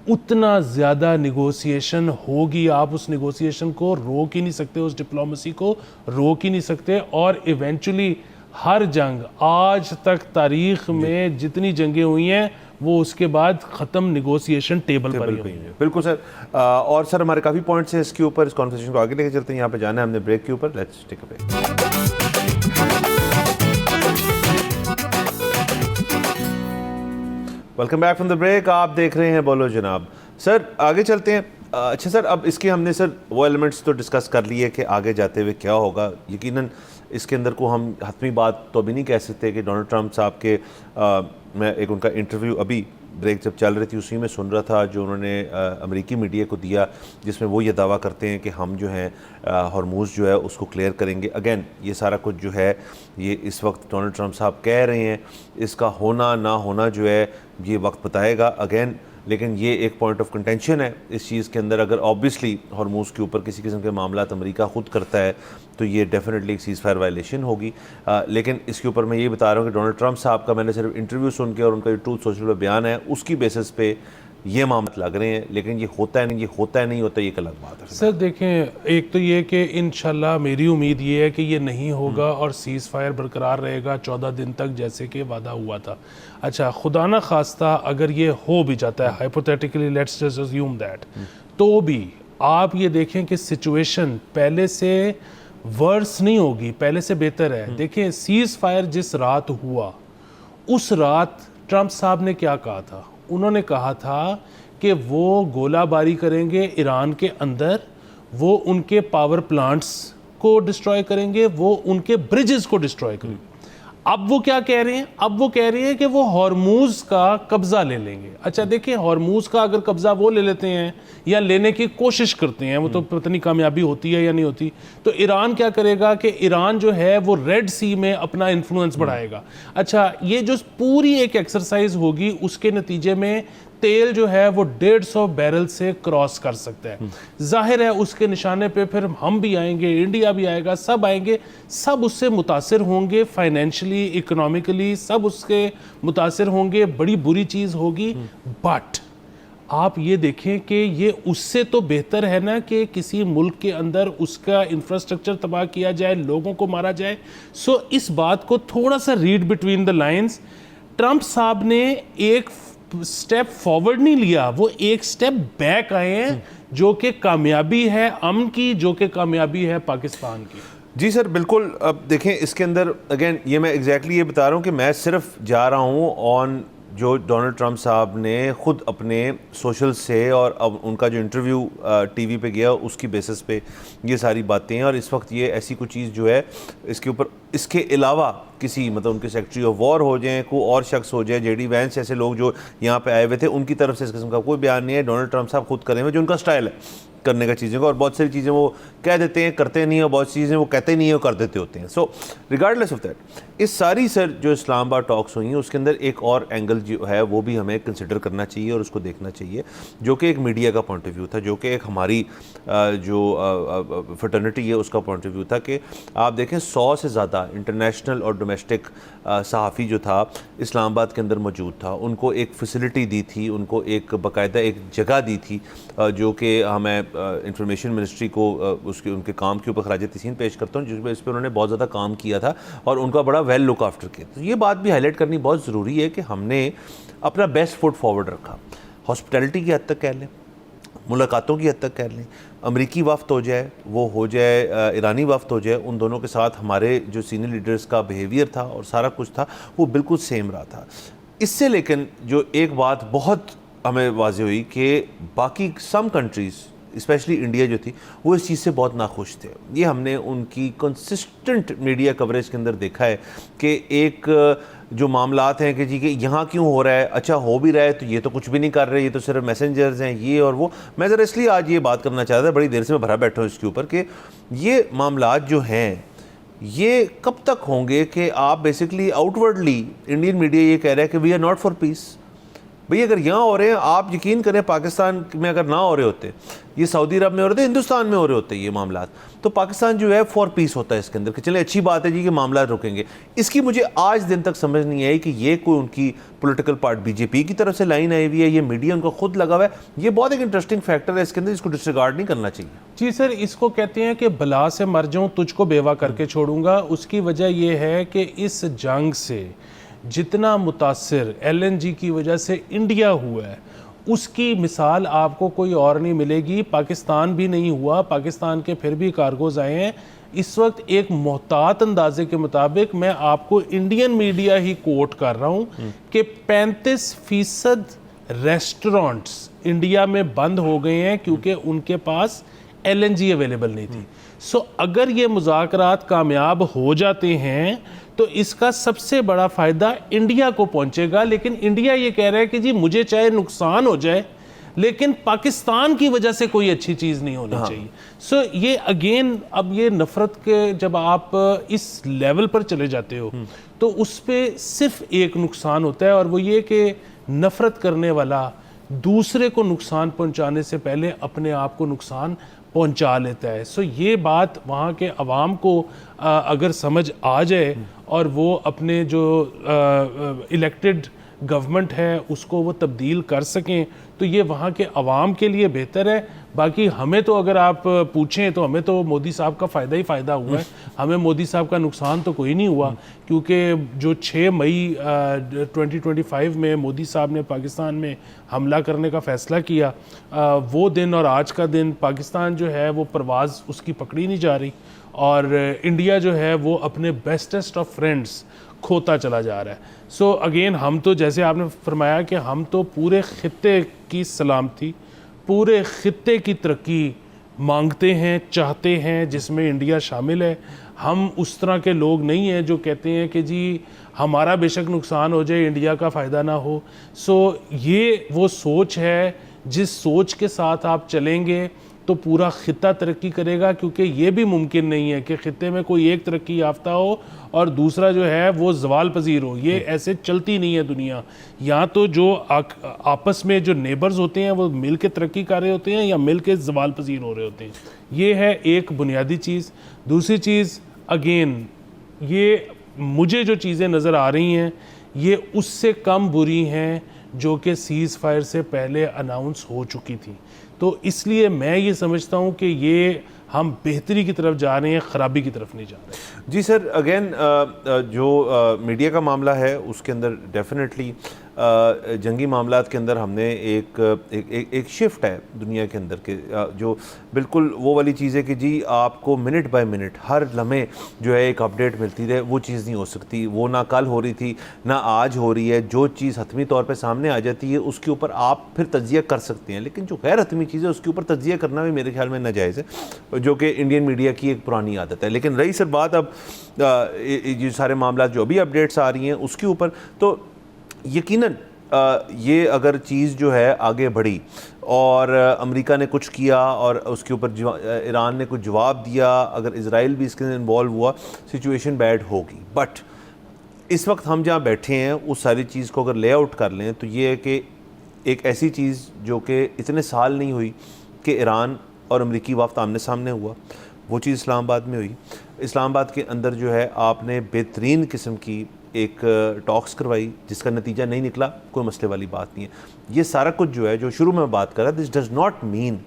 उतना ज़्यादा निगोसिएशन होगी। आप उस निगोसिएशन को रोक ही नहीं सकते, उस डिप्लोमेसी को रोक ही नहीं सकते, और इवेंचुअली हर जंग आज तक तारीख में जितनी जंगें हुई हैं वो उसके बाद ख़त्म निगोसिएशन टेबल पर ही हुई है। बिल्कुल सर। और सर हमारे काफ़ी पॉइंट्स हैं इसके ऊपर, इस कॉन्वर्सेशन को आगे लेके चलते हैं। यहाँ पे जाना है हमने ब्रेक के ऊपर। Let's take a break. Welcome back from the break. आप देख रहे हैं बोलो जनाब। सर आगे चलते हैं। अच्छा सर, अब इसके हमने सर वो एलिमेंट्स तो डिस्कस कर लिए कि आगे जाते हुए क्या होगा। यकीनन इसके अंदर को हम हतमी बात तो अभी नहीं कह सकते कि डोनाल्ड ट्रंप साहब के मैं एक उनका इंटरव्यू अभी ब्रेक जब चल रही थी उसी में सुन रहा था जो उन्होंने अमेरिकी मीडिया को दिया, जिसमें वो ये दावा करते हैं कि हम जो हैं हॉर्मूज़ जो है उसको क्लियर करेंगे। अगेन ये सारा कुछ जो है ये इस वक्त डोनाल्ड ट्रंप साहब कह रहे हैं, इसका होना ना होना जो है ये वक्त बताएगा। अगेन लेकिन ये एक पॉइंट ऑफ कंटेंशन है इस चीज़ के अंदर। अगर ऑब्वियसली हॉर्मूज़ के ऊपर किसी किस्म के मामलात अमेरिका खुद करता है तो ये डेफिनेटली एक सीज़ फायर वायलेशन होगी। लेकिन इसके ऊपर मैं ये बता रहा हूँ कि डोनाल्ड ट्रंप साहब का मैंने सिर्फ इंटरव्यू सुन के और उनका जो ट्रूथ सोशल पर बयान है उसकी बेसिस पे ये मामले लग रहे हैं, लेकिन ये होता है नहीं, ये होता है नहीं होता, ये एक अलग बात है। सर देखें, एक तो ये कि इंशाल्लाह मेरी उम्मीद ये है कि ये नहीं होगा और सीज़ फायर बरकरार रहेगा 14 दिन तक जैसे कि वादा हुआ था। अच्छा, खुदा ना खास्ता अगर ये हो भी जाता है, hypothetically let's just assume that, तो भी आप ये देखें कि सिचुएशन पहले से वर्स नहीं होगी, पहले से बेहतर है। देखें, सीज़ फायर जिस रात हुआ उस रात ट्रंप साहब ने क्या कहा था? उन्होंने कहा था कि वो गोलाबारी करेंगे ईरान के अंदर, वो उनके पावर प्लांट्स को डिस्ट्रॉय करेंगे, वो उनके ब्रिजेस को डिस्ट्रॉय करेंगे। अब वो क्या कह रहे हैं? अब वो कह रहे हैं कि वो हॉर्मूज़ का कब्ज़ा ले लेंगे। अच्छा देखिए, हॉर्मूज़ का अगर कब्ज़ा वो ले लेते हैं या लेने की कोशिश करते हैं, वो तो पता नहीं कामयाबी होती है या नहीं होती, तो ईरान क्या करेगा कि ईरान जो है वो रेड सी में अपना इन्फ्लुएंस बढ़ाएगा। अच्छा, ये जो पूरी एक एक्सरसाइज होगी उसके नतीजे में तेल जो है वो 150 बैरल से क्रॉस कर सकता है। जाहिर है उसके निशाने पे फिर हम भी आएंगे, इंडिया भी आएगा, सब आएंगे, सब उससे मुतासिर होंगे, फाइनेंशियली, इकोनॉमिकली सब उसके मुतासिर होंगे, बड़ी बुरी चीज़ होगी। बट आप ये देखें कि ये उससे तो बेहतर है ना कि किसी मुल्क के अंदर उसका इंफ्रास्ट्रक्चर तबाह किया जाए, लोगों को मारा जाए। सो इस बात को थोड़ा सा read between the lines, Trump साहब ने एक स्टेप फॉरवर्ड नहीं लिया, वो एक स्टेप बैक आए हैं, जो कि कामयाबी है अमन की, जो कि कामयाबी है पाकिस्तान की। जी सर बिल्कुल। अब देखें इसके अंदर अगेन ये मैं एग्जैक्टली ये बता रहा हूँ कि मैं सिर्फ जा रहा हूँ ऑन जो डोनाल्ड ट्रंप साहब ने ख़ुद अपने सोशल से और अब उनका जो इंटरव्यू टीवी पे गया उसकी बेसिस पे ये सारी बातें हैं। और इस वक्त ये ऐसी कोई चीज़ जो है इसके ऊपर इसके अलावा किसी मतलब उनके सेक्रेटरी ऑफ वॉर हो जाएं, कोई और शख्स हो जाए, जेडी वैंस जैसे लोग जो यहाँ पे आए हुए थे, उनकी तरफ से इस किस्म का कोई बयान नहीं है। डोनाल्ड ट्रंप साहब खुद करें हुए, जो उनका स्टाइल है करने का चीज़ों को, और बहुत सारी चीज़ें वो कह देते हैं करते नहीं, और बहुत सी चीज़ें वो कहते नहीं है वो कर देते होते हैं। सो रिगार्डलेस ऑफ दैट, इस सारी सर जो इस्लामाबाद टॉक्स हुई हैं उसके अंदर एक और एंगल जो है वो भी हमें कंसिडर करना चाहिए और उसको देखना चाहिए, जो कि एक मीडिया का पॉइंट ऑफ व्यू था, जो कि एक हमारी जो फ्रेटर्निटी है उसका पॉइंट ऑफ व्यू था कि आप देखें 100 से ज़्यादा इंटरनेशनल और डोमेस्टिक सहाफ़ी जो था इस्लामाबाद के अंदर मौजूद था। उनको एक फैसिलिटी दी थी, उनको एक बाकायदा एक जगह दी थी, जो कि हमें इंफॉर्मेशन मिनिस्ट्री को उसके उनके काम के ऊपर खराज तहसीन पेश करता हूँ, जिस पर उन्होंने बहुत ज़्यादा काम किया था और उनका बड़ा वेल लुक आफ्टर किया। तो ये बात भी हाईलाइट करनी बहुत ज़रूरी है कि हमने अपना बेस्ट फुट फॉरवर्ड रखा। हॉस्पिटैलिटी की हद तक कह लें, मुलाकातों की हद तक कह लें, अमरीकी वफ्त हो जाए, वो हो जाए ईरानी वफ्त हो जाए, उन दोनों के साथ हमारे जो सीनियर लीडर्स का बिहेवियर था और सारा कुछ था वो बिल्कुल सेम रहा था। इससे लेकिन जो एक बात बहुत हमें वाज़ेह हुई कि बाकी सम कंट्रीज़ स्पेशली इंडिया जो थी वो इस चीज़ से बहुत नाखुश थे। ये हमने उनकी कंसिस्टेंट मीडिया कवरेज के अंदर देखा है कि एक जो मामलात हैं कि जी कि यहाँ क्यों हो रहा है, अच्छा हो भी रहा है तो ये तो कुछ भी नहीं कर रहे, ये तो सिर्फ मैसेंजर्स हैं ये और वो। मैं ज़रा इसलिए आज ये बात करना चाहता था, बड़ी देर से मैं भरा बैठा हूँ इसके ऊपर, कि ये मामलात जो हैं ये कब तक होंगे कि आप बेसिकली आउटवर्डली इंडियन मीडिया ये कह रहा है कि we are not for peace. भाई अगर यहाँ हो रहे हैं, आप यकीन करें पाकिस्तान में अगर ना हो रहे होते, ये सऊदी अरब में हो रहे थे, हिंदुस्तान में हो रहे होते ये मामलात, तो पाकिस्तान जो है फॉर पीस होता है इसके अंदर कि चले अच्छी बात है जी कि मामला रुकेंगे। इसकी मुझे आज दिन तक समझ नहीं आई कि ये कोई उनकी पॉलिटिकल पार्ट बीजेपी की तरफ से लाइन आई हुई है, ये मीडिया उनको खुद लगा हुआ है। ये बहुत एक इंटरेस्टिंग फैक्टर है इसके अंदर, इसको डिसरिगार्ड नहीं करना चाहिए। जी सर, इसको कहते हैं कि बला से मर जाऊं तुझको बेवा करके छोड़ूंगा। उसकी वजह यह है कि इस जंग से जितना मुतासिर LNG की वजह से इंडिया हुआ है उसकी मिसाल आपको कोई और नहीं मिलेगी। पाकिस्तान भी नहीं हुआ, पाकिस्तान के फिर भी कार्गोज आए हैं। इस वक्त एक मोहतात अंदाजे के मुताबिक मैं आपको इंडियन मीडिया ही कोट कर रहा हूँ कि 35% रेस्टोरेंट्स इंडिया में बंद हो गए हैं क्योंकि उनके पास LNG अवेलेबल नहीं थी। सो अगर ये मुज़ाकरात कामयाब हो जाते हैं तो इसका सबसे बड़ा फ़ायदा इंडिया को पहुंचेगा। लेकिन इंडिया ये कह रहा है कि जी मुझे चाहे नुकसान हो जाए लेकिन पाकिस्तान की वजह से कोई अच्छी चीज़ नहीं होनी चाहिए। सो ये अगेन, अब ये नफ़रत के जब आप इस लेवल पर चले जाते हो तो उस पर सिर्फ एक नुकसान होता है, और वो ये कि नफ़रत करने वाला दूसरे को नुकसान पहुंचाने से पहले अपने आप को नुकसान पहुंचा लेता है। सो ये बात वहाँ के अवाम को अगर समझ आ जाए और वो अपने जो इलेक्टेड गवर्नमेंट है उसको वो तब्दील कर सकें तो ये वहाँ के अवाम के लिए बेहतर है। बाकी हमें तो अगर आप पूछें तो हमें तो मोदी साहब का फ़ायदा ही फ़ायदा हुआ है, हमें मोदी साहब का नुकसान तो कोई नहीं हुआ, क्योंकि जो 6 मई 2025 में मोदी साहब ने पाकिस्तान में हमला करने का फ़ैसला किया, वो दिन और आज का दिन पाकिस्तान जो है वो परवाज़ उसकी पकड़ी नहीं जा रही, और इंडिया जो है वो अपने बेस्टेस्ट ऑफ फ्रेंड्स खोता चला जा रहा है। सो अगेन हम तो जैसे आपने फरमाया कि हम तो पूरे खित्ते की सलामती, पूरे खित्ते की तरक्की मांगते हैं, चाहते हैं, जिसमें इंडिया शामिल है। हम उस तरह के लोग नहीं हैं जो कहते हैं कि जी हमारा बेशक नुकसान हो जाए इंडिया का फ़ायदा ना हो। सो ये वो सोच है, जिस सोच के साथ आप चलेंगे तो पूरा खित्ता तरक्की करेगा, क्योंकि ये भी मुमकिन नहीं है कि खित्ते में कोई एक तरक्की याफ्ता हो और दूसरा जो है वो ज़वाल पजीर हो। ये ऐसे चलती नहीं है दुनिया। यहाँ तो जो आपस में जो नेबर्स होते हैं वो मिल के तरक्की कर रहे होते हैं या मिल के ज़वाल पजीर हो रहे होते हैं। ये है एक बुनियादी चीज़। दूसरी चीज़, अगेन ये मुझे जो चीज़ें नज़र आ रही हैं ये उससे कम बुरी हैं जो कि सीज़ फायर से पहले अनाउंस हो चुकी थी। तो इसलिए मैं ये समझता हूँ कि ये हम बेहतरी की तरफ जा रहे हैं, ख़राबी की तरफ नहीं जा रहे। जी सर, अगेन जो मीडिया का मामला है उसके अंदर डेफिनेटली जंगी मामलात के अंदर हमने एक शिफ्ट है दुनिया के अंदर के जो बिल्कुल वो वाली चीज़ है कि जी आपको मिनट बाय मिनट हर लम्हे जो है एक अपडेट मिलती रहे, वो चीज़ नहीं हो सकती। वो ना कल हो रही थी ना आज हो रही है। जो चीज़ हतमी तौर पे सामने आ जाती है उसके ऊपर आप फिर तज्जिया कर सकते हैं, लेकिन जो गैर हतमी चीज़ है उसके ऊपर तज्जिया करना भी मेरे ख्याल में नाजायज़ है, जो कि इंडियन मीडिया की एक पुरानी आदत है। लेकिन रही सर बात अब ये सारे मामला जो अभी अपडेट्स आ रही हैं उसके ऊपर, तो यकीनन ये अगर चीज़ जो है आगे बढ़ी और अमेरिका ने कुछ किया और उसके ऊपर ईरान ने कुछ जवाब दिया, अगर इजराइल भी इसके अंदर इन्वॉल्व हुआ, सिचुएशन बैड होगी। बट इस वक्त हम जहाँ बैठे हैं उस सारी चीज़ को अगर लेआउट कर लें तो ये है कि एक ऐसी चीज़ जो कि इतने साल नहीं हुई कि ईरान और अमेरिकी वफ्द आमने सामने हुआ, वो चीज़ इस्लामाबाद में हुई। इस्लामाबाद के अंदर जो है आपने बेहतरीन किस्म की एक टॉक्स करवाई जिसका नतीजा नहीं निकला, कोई मसले वाली बात नहीं है। ये सारा कुछ जो है जो शुरू में बात कर रहा दिस डज़ नॉट मीन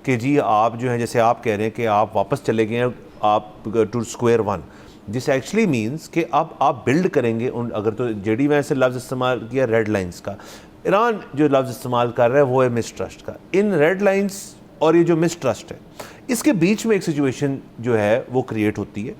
कि जी आप जो है जैसे आप कह रहे हैं कि आप वापस चले गए हैं आप to square one. This actually means कि अब आप बिल्ड करेंगे उन, अगर तो जेडी वैन से लफ्ज़ इस्तेमाल किया रेड लाइंस का, ईरान जो लफ्ज़ इस्तेमाल कर रहा है वो है मिसट्रस्ट का। इन रेड लाइंस और ये जो मिसट्रस्ट है इसके बीच में एक सिचुएशन जो है वो क्रिएट होती है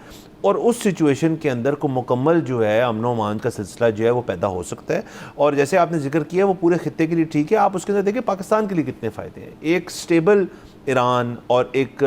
और उस सिचुएशन के अंदर को मुकम्मल जो है अमन व अमान का सिलसिला जो है वो पैदा हो सकता है। और जैसे आपने जिक्र किया वो पूरे खित्ते के लिए ठीक है, आप उसके अंदर देखिए पाकिस्तान के लिए कितने फ़ायदे हैं। एक स्टेबल ईरान और एक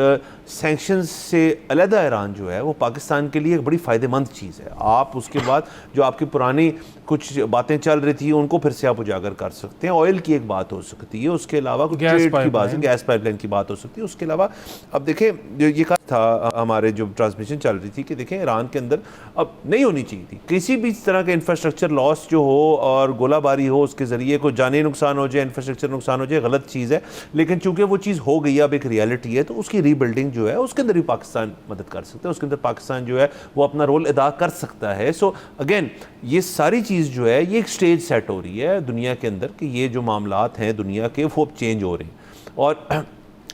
सैंक्शंस से अलहदा ईरान जो है वो पाकिस्तान के लिए एक बड़ी फ़ायदेमंद चीज़ है। आप उसके बाद जो आपकी पुरानी कुछ बातें चल रही थी उनको फिर से आप उजागर कर सकते हैं। ऑयल की एक बात हो सकती है, उसके अलावा कुछ ट्रेड की बात है, गैस पाइपलाइन की बात हो सकती है। उसके अलावा अब देखें जो ये कहा था हमारे जो ट्रांसमिशन चल रही थी कि देखें ईरान के अंदर अब नहीं होनी चाहिए थी किसी भी तरह का इंफ्रास्ट्रक्चर लॉस जो हो और गोलाबारी हो, उसके ज़रिए कोई जानी नुकसान हो जाए, इंफ्रास्ट्रक्चर नुकसान हो जाए, गलत चीज़ है। लेकिन चूंकि वो चीज़ हो गई अब एक रियलिटी है तो उसकी रीबिल्डिंग जो है उसके अंदर भी पाकिस्तान मदद कर सकता है, उसके अंदर पाकिस्तान जो है वो अपना रोल अदा कर सकता है। सो अगेन ये सारी चीज़ जो है ये एक स्टेज सेट हो रही है दुनिया के अंदर कि ये जो मामलात हैं दुनिया के वो अब चेंज हो रहे हैं और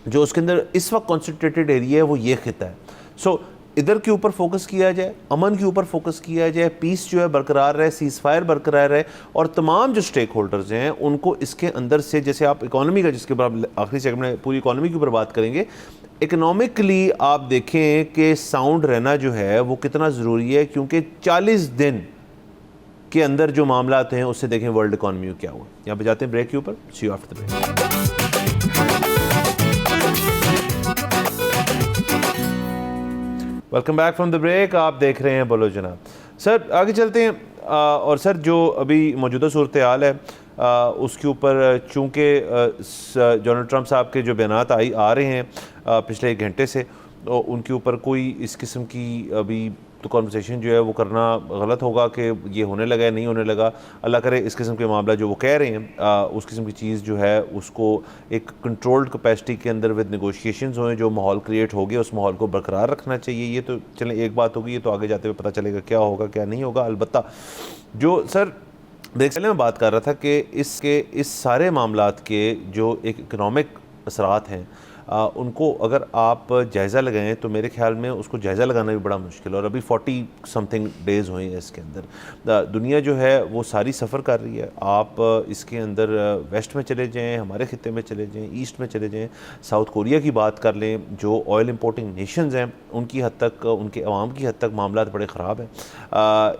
जो उसके अंदर इस वक्त कॉन्सेंट्रेटेड एरिया है वो ये खिता है। सो इधर के ऊपर फोकस किया जाए, अमन के ऊपर फोकस किया जाए, पीस जो है बरकरार रहे, सीज़ फायर बरकरार रहे और तमाम जो स्टेक होल्डर्स हैं उनको इसके अंदर से, जैसे आप इकोनॉमी का जिसके ऊपर आप आखिरी सेगमेंट में पूरी इकोनॉमी के ऊपर बात करेंगे, इकोनॉमिकली आप देखें कि साउंड रहना जो है वो कितना ज़रूरी है क्योंकि 40 दिन के अंदर जो मामला हैं उससे देखें वर्ल्ड इकोनॉमी में क्या हुआ। यहाँ पे जाते हैं ब्रेक के ऊपर। See you after the break. Welcome back from the break. आप देख रहे हैं बोलो जनाब। सर आगे चलते हैं और सर जो अभी मौजूदा सूरत हाल है उसके ऊपर चूँकि डोनाल्ड ट्रंप साहब के जो बयानात आ रहे हैं पिछले 1 घंटे से, तो उनके ऊपर कोई इस किस्म की अभी तो कॉन्वर्सेशन जो है वो करना गलत होगा कि ये होने लगा है नहीं होने लगा। अल्लाह करे इस किस्म के मामला जो वो कह रहे हैं उस किस्म की चीज़ जो है उसको एक कंट्रोल्ड कैपेसिटी के अंदर विद नेगोशिएशंस हों, जो माहौल क्रिएट हो गया उस माहौल को बरकरार रखना चाहिए। ये तो चलें एक बात होगी, ये तो आगे जाते हुए पता चलेगा क्या होगा क्या नहीं होगा। अलबत्ता जो सर ब्रेक में बात कर रहा था कि इस सारे मामलात के जो एक इकनॉमिक असरात हैं उनको अगर आप जायज़ा लगाएं तो मेरे ख्याल में उसको जायज़ा लगाना भी बड़ा मुश्किल है। और अभी 40 समथिंग डेज़ हुए हैं इसके अंदर। दुनिया जो है वो सारी सफ़र कर रही है। आप इसके अंदर वेस्ट में चले जाएं, हमारे खिते में चले जाएं, ईस्ट में चले जाएं, साउथ कोरिया की बात कर लें, जो ऑयल इंपोर्टिंग नेशंस हैं उनकी हद तक, उनके अवाम की हद तक मामला बड़े ख़राब हैं।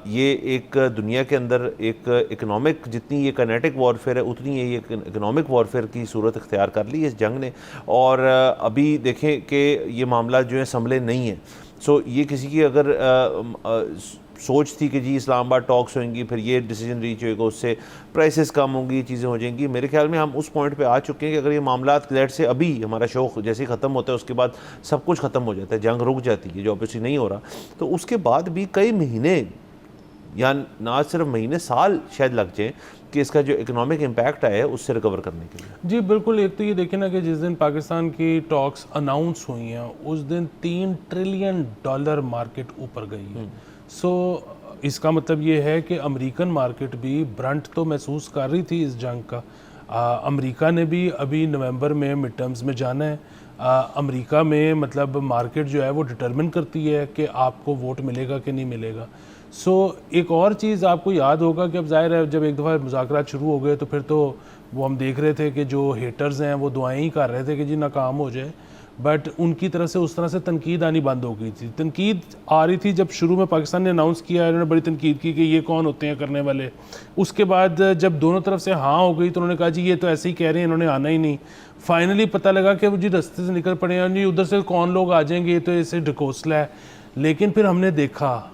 ये एक दुनिया के अंदर एक इकनॉमिक, जितनी ये काइनेटिक वॉरफेयर है उतनी ये इकनॉमिक वॉरफेयर की सूरत इख्तियार कर ली है इस जंग ने। और अभी देखें कि ये मामला जो है संभले नहीं है। सो ये किसी की अगर सोच थी कि जी इस्लामाबाद टॉक्स होंगी फिर ये डिसीजन रीच होएगा, उससे प्राइसेस कम होंगी, चीज़ें हो जाएंगी, मेरे ख्याल में हम उस पॉइंट पे आ चुके हैं कि अगर ये मामला लेट से अभी हमारा शौक़ जैसे ही ख़त्म होता है उसके बाद सब कुछ ख़त्म हो जाता है, जंग रुक जाती है जो ऑब्वियसली नहीं हो रहा, तो उसके बाद भी कई महीने या ना सिर्फ महीने साल शायद लग जाए कि इसका जो इकोनॉमिक इम्पैक्ट आया है उससे रिकवर करने के लिए। जी बिल्कुल। एक तो ये देखें ना कि जिस दिन पाकिस्तान की टॉक्स अनाउंस हुई हैं उस दिन $3 ट्रिलियन मार्केट ऊपर गई है। सो इसका मतलब ये है कि अमेरिकन मार्केट भी ब्रंट तो महसूस कर रही थी इस जंग का। अमेरिका ने भी अभी नवंबर में मिड टर्म्स में जाना है। अमेरिका में मतलब मार्केट जो है वो डिटरमिन करती है कि आपको वोट मिलेगा कि नहीं मिलेगा। सो एक और चीज़ आपको याद होगा कि अब ज़ाहिर है जब एक दफ़ा मुज़ाकरात शुरू हो गए तो फिर तो वो हम देख रहे थे कि जो हेटर्स हैं वो दुआएं ही कर रहे थे कि जी नाकाम हो जाए, बट उनकी तरफ से उस तरह से तनकीद आनी बंद हो गई थी। तनकीद आ रही थी जब शुरू में पाकिस्तान ने अनाउंस किया, इन्होंने बड़ी तनकीद की कि ये कौन होते हैं करने वाले। उसके बाद जब दोनों तरफ से हाँ हो गई तो उन्होंने कहा जी ये तो ऐसे ही कह रहे हैं, इन्होंने आना ही नहीं। फाइनली पता लगा कि वो जी रास्ते से निकल पड़े हैं, जी उधर से कौन लोग आ जाएंगे, ये तो ऐसे ढकोसला है। लेकिन फिर हमने देखा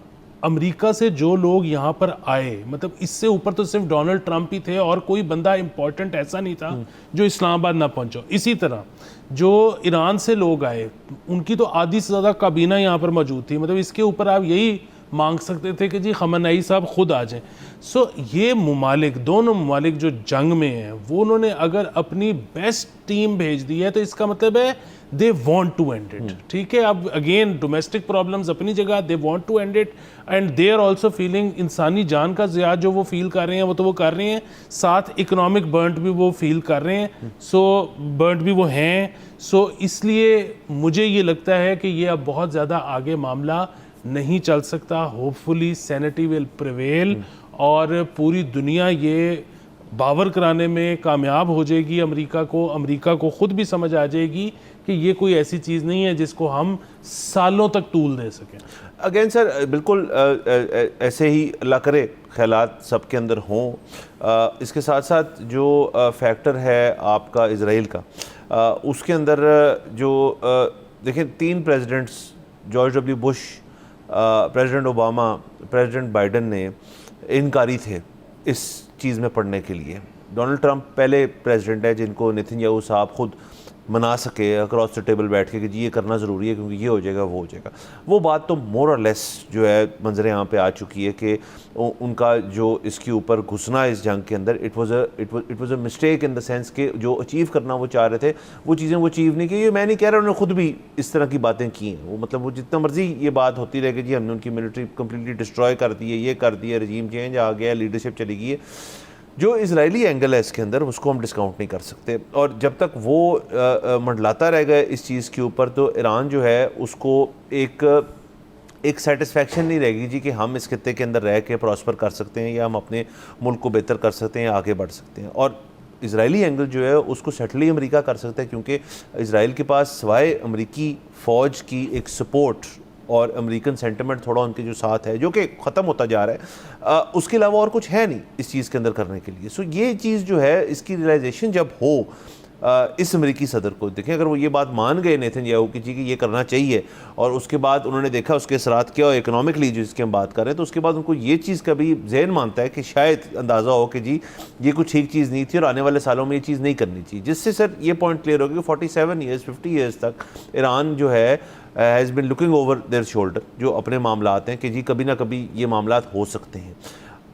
अमेरिका से जो लोग यहाँ पर आए, मतलब इससे ऊपर तो सिर्फ डोनाल्ड ट्रंप ही थे और कोई बंदा इंपॉर्टेंट ऐसा नहीं था जो इस्लामाबाद ना पहुंचो। इसी तरह जो ईरान से लोग आए उनकी तो आधी से ज़्यादा काबीना यहाँ पर मौजूद थी, मतलब इसके ऊपर आप यही मांग सकते थे कि जी खamenei साहब खुद आ जाएं। सो ये ममालिक, दोनों ममालिक जो जंग में हैं, वो उन्होंने अगर अपनी बेस्ट टीम भेज दी है तो इसका मतलब है they want to end it. ठीक है, अब अगेन डोमेस्टिक प्रॉब्लम्स अपनी जगह, they want to end it and they are also feeling इंसानी जान का ज़िया जो वो फील कर रहे हैं वो तो वो कर रहे हैं, साथ इकोनॉमिक बर्न भी वो फील कर रहे हैं, सो बर्न भी वो हैं। सो इसलिए मुझे ये लगता है कि ये अब बहुत ज़्यादा आगे मामला नहीं चल सकता। होपफुली सैनिटी विल प्रिवेल और पूरी दुनिया ये बावर कराने में कामयाब हो जाएगी अमेरिका को खुद भी समझ आ जाएगी कि ये कोई ऐसी चीज़ नहीं है जिसको हम सालों तक टूल दे सकें। अगेन सर, बिल्कुल ऐसे ही अल्लाह करे ख्यालात सबके अंदर हों। इसके साथ साथ जो फैक्टर है आपका इज़राइल का, उसके अंदर जो देखें 3 presidents, George W Bush, President Obama, President Biden ने इनकारी थे इस चीज़ में पढ़ने के लिए। डोनाल्ड ट्रंप पहले प्रेसिडेंट है जिनको नेतन्याहू साहब खुद मना सके अक्रॉस द टेबल बैठ के कि जी ये करना ज़रूरी है क्योंकि ये हो जाएगा वो हो जाएगा। वो बात तो मोर और लेस जो है मंजरे यहाँ पे आ चुकी है कि उनका जो इसके ऊपर घुसना इस जंग के अंदर it was a mistake in the sense कि जो अचीव करना वो चाह रहे थे वो चीज़ें वो अचीव नहीं की। ये मैं नहीं कह रहा, उन्होंने खुद भी इस तरह की बातें की हैं। वो मतलब वो जितना मर्जी ये बात होती रहे कि जी हमने उनकी मिलिट्री कम्प्लीटली डिस्ट्रॉय कर दी है, ये कर दिया, रजीम चेंज आ गया, लीडरशिप चली गई है। जो इजरायली एंगल है इसके अंदर उसको हम डिस्काउंट नहीं कर सकते, और जब तक वो मंडलाता रहेगा इस चीज़ के ऊपर तो ईरान जो है उसको एक सेटिस्फेक्शन नहीं रहेगी जी कि हम इस खत्ते के अंदर रह के प्रॉस्पर कर सकते हैं या हम अपने मुल्क को बेहतर कर सकते हैं या आगे बढ़ सकते हैं। और इजरायली एंगल जो है उसको सेटल ही अमेरिका कर सकता है क्योंकि इजराइल के पास सिवाय अमेरिकी फ़ौज की एक सपोर्ट और अमेरिकन सेंटिमेंट थोड़ा उनके जो साथ है जो कि ख़त्म होता जा रहा है, उसके अलावा और कुछ है नहीं इस चीज़ के अंदर करने के लिए। सो ये चीज़ जो है इसकी रियलाइजेशन जब हो इस अमेरिकी सदर को, देखें अगर वो ये बात मान गए नेतन्याहू की जी कि ये करना चाहिए और उसके बाद उन्होंने देखा उसके असरात क्या और इकोनॉमिकली जिसकी हम बात कर रहे हैं, तो उसके बाद उनको ये चीज़ का भी जहन मानता है कि शायद अंदाज़ा हो कि जी ये कुछ ठीक चीज़ नहीं थी और आने वाले सालों में ये चीज़ नहीं करनी चाहिए, जिससे सर ये पॉइंट क्लियर हो गया कि 47 ईयर्स 50 ईयर्स तक ईरान जो है has been looking over there shoulder जो अपने मामलात हैं कि जी कभी ना कभी ये मामलात हो सकते हैं।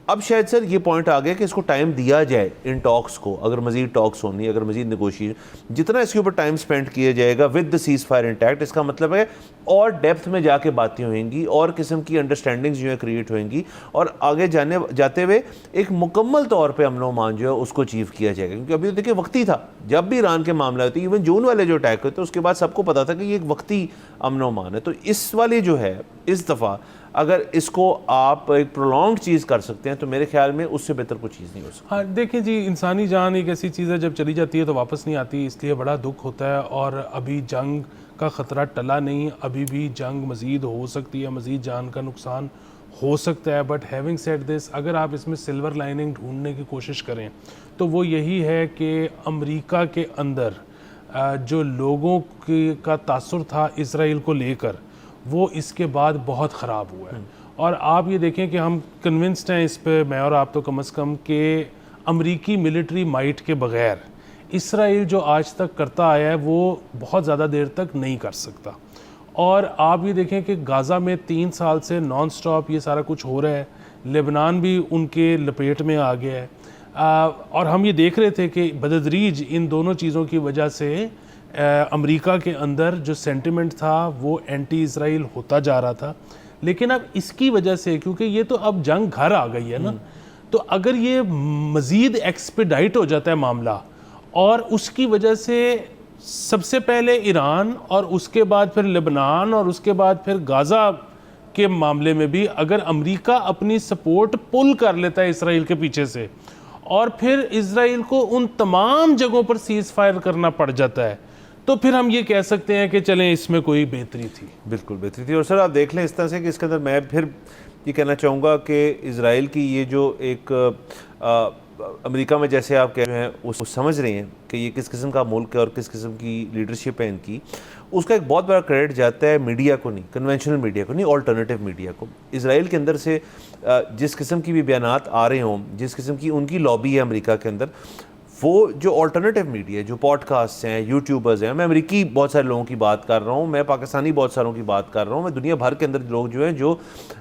अब शायद सर ये पॉइंट आ गया कि इसको टाइम दिया जाए इन टॉक्स को, अगर मज़ीद टॉक्स होनी, अगर मज़ीद नेगोशिएशन, जितना इसके ऊपर टाइम स्पेंड किया जाएगा with the seize fire intact, इसका मतलब है और डेप्थ में जाके बातें होंगी और किस्म की अंडरस्टैंडिंग्स जो है क्रिएट होंगी और आगे जाते हुए एक मुकम्मल तौर पे अमन मान जो है उसको अचीव किया जाएगा। क्योंकि अभी तो देखिए वक्ती था, जब भी ईरान के मामला होते, इवन जून वाले जो अटैक होते उसके बाद सबको पता था कि ये एक वक्ती अमन मान है। तो इस वाली जो है इस दफ़ा अगर इसको आप एक प्रोलॉन्ग चीज़ कर सकते हैं तो मेरे ख्याल में उससे बेहतर कोई चीज़ नहीं हो सकती। हाँ देखिए जी, इंसानी जान एक ऐसी चीज़ है जब चली जाती है तो वापस नहीं आती, इसलिए बड़ा दुख होता है। और अभी जंग का ख़तरा टला नहीं, अभी भी जंग मज़ीद हो सकती है, मज़ीद जान का नुकसान हो सकता है। बट हैविंग सेड दिस, अगर आप इसमें सिल्वर लाइनिंग ढूंढने की कोशिश करें तो वो यही है कि अमेरिका के अंदर जो लोगों का तासुर था इसराइल को लेकर वो इसके बाद बहुत ख़राब हुआ है। और आप ये देखें कि हम कन्विंस्ड हैं इस पे, मैं और आप तो कम से कम, कि अमरीकी मिलिट्री माइट के बग़ैर इसराइल जो आज तक करता आया है वो बहुत ज़्यादा देर तक नहीं कर सकता। और आप ये देखें कि गाज़ा में 3 साल से नॉन स्टॉप ये सारा कुछ हो रहा है, लेबनान भी उनके लपेट में आ गया है। और हम ये देख रहे थे कि बतदरीज इन दोनों चीज़ों की वजह से अमेरिका के अंदर जो सेंटिमेंट था वो एंटी इसराइल होता जा रहा था। लेकिन अब इसकी वजह से, क्योंकि ये तो अब जंग घर आ गई है ना, तो अगर ये मज़ीद एक्सपेडाइट हो जाता है मामला और उसकी वजह से सबसे पहले ईरान और उसके बाद फिर लेबनान और उसके बाद फिर गाज़ा के मामले में भी अगर अमेरिका अपनी सपोर्ट पुल कर लेता है इसराइल के पीछे से और फिर इसराइल को उन तमाम जगहों पर सीज़ फायर करना पड़ जाता है, तो फिर हम ये कह सकते हैं कि चलें इसमें कोई बेहतरी थी। बिल्कुल बेहतरी थी। और सर आप देख लें इस तरह से कि इसके अंदर मैं फिर ये कहना चाहूँगा कि इज़राइल की ये जो एक अमेरिका में जैसे आप कह रहे हैं वो समझ रहे हैं कि ये किस किस्म का मुल्क है और किस किस्म की लीडरशिप है इनकी, उसका एक बहुत बड़ा क्रेडिट जाता है मीडिया को नहीं, कन्वेंशनल मीडिया को नहीं, ऑल्टरनेटिव मीडिया को। इसराइल के अंदर से जिस किस्म की भी बयानात आ रहे हों, जिस किस्म की उनकी लॉबी है अमेरिका के अंदर, वो जो ऑल्टरनेटिव मीडिया जो पॉडकास्ट हैं, यूट्यूबर्स हैं, मैं अमेरिकी बहुत सारे लोगों की बात कर रहा हूँ, मैं पाकिस्तानी बहुत सारों की बात कर रहा हूँ, मैं दुनिया भर के अंदर लोग जो हैं जो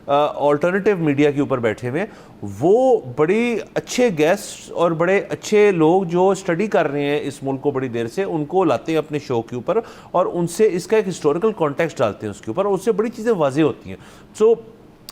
ऑल्टरनेटिव मीडिया के ऊपर बैठे हुए हैं, वो बड़े अच्छे गेस्ट और बड़े अच्छे लोग जो स्टडी कर रहे हैं इस मुल्क को बड़ी देर से, उनको लाते हैं अपने शो के ऊपर और उनसे इसका एक हिस्टोरिकल कॉन्टेक्स्ट डालते हैं उसके ऊपर, और उससे बड़ी चीज़ें वाज़ेह होती हैं। सो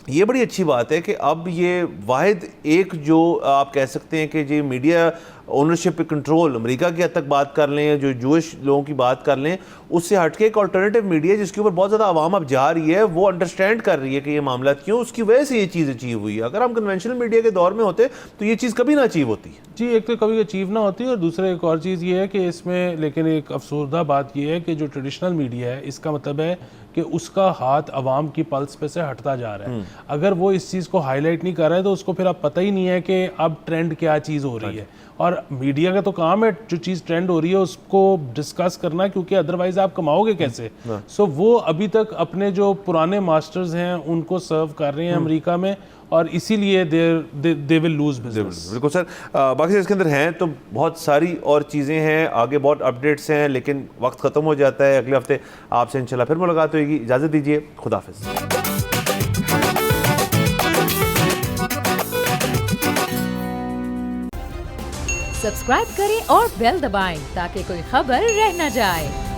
ये बड़ी अच्छी बात है कि अब ये वाहिद एक जो आप कह सकते हैं कि जो मीडिया ओनरशिप कंट्रोल अमेरिका की हद तक बात कर लें, जो जूश लोगों की बात कर लें, उससे हटके एक अल्टरनेटिव मीडिया जिसके ऊपर बहुत ज़्यादा आवाम अब जा रही है, वो अंडरस्टैंड कर रही है कि ये मामला क्यों, उसकी वजह से ये चीज़ अचीव हुई है। अगर हम कन्वेंशनल मीडिया के दौर में होते तो ये चीज़ कभी ना अचीव होती। जी, एक तो कभी अचीव ना होती, और दूसरा एक और चीज़ ये है कि इसमें लेकिन एक अफसोसदा बात ये है कि जो ट्रेडिशनल मीडिया है, इसका मतलब है कि उसका हाथ अवाम की पल्स पे से हटता जा रहा है। अगर वो इस चीज़ को हाईलाइट नहीं कर रहा है तो उसको फिर अब पता ही नहीं है कि अब ट्रेंड क्या चीज़ हो रही है। और मीडिया का तो काम है जो चीज़ ट्रेंड हो रही है उसको डिस्कस करना, क्योंकि अदरवाइज आप कमाओगे कैसे। सो वो अभी तक अपने जो पुराने मास्टर्स हैं उनको सर्व कर रहे हैं अमेरिका में, और इसीलिए दे विल लूज बिजनेस। बिल्कुल सर, बाकी इसके अंदर हैं तो बहुत सारी और चीज़ें हैं, आगे बहुत अपडेट्स हैं, लेकिन वक्त ख़त्म हो जाता है। अगले हफ्ते आपसे इंशाल्लाह फिर मुलाकात होगी। इजाज़त दीजिए, खुदा हाफिज़। सब्सक्राइब करें और बेल दबाएं ताकि कोई खबर रह न जाए।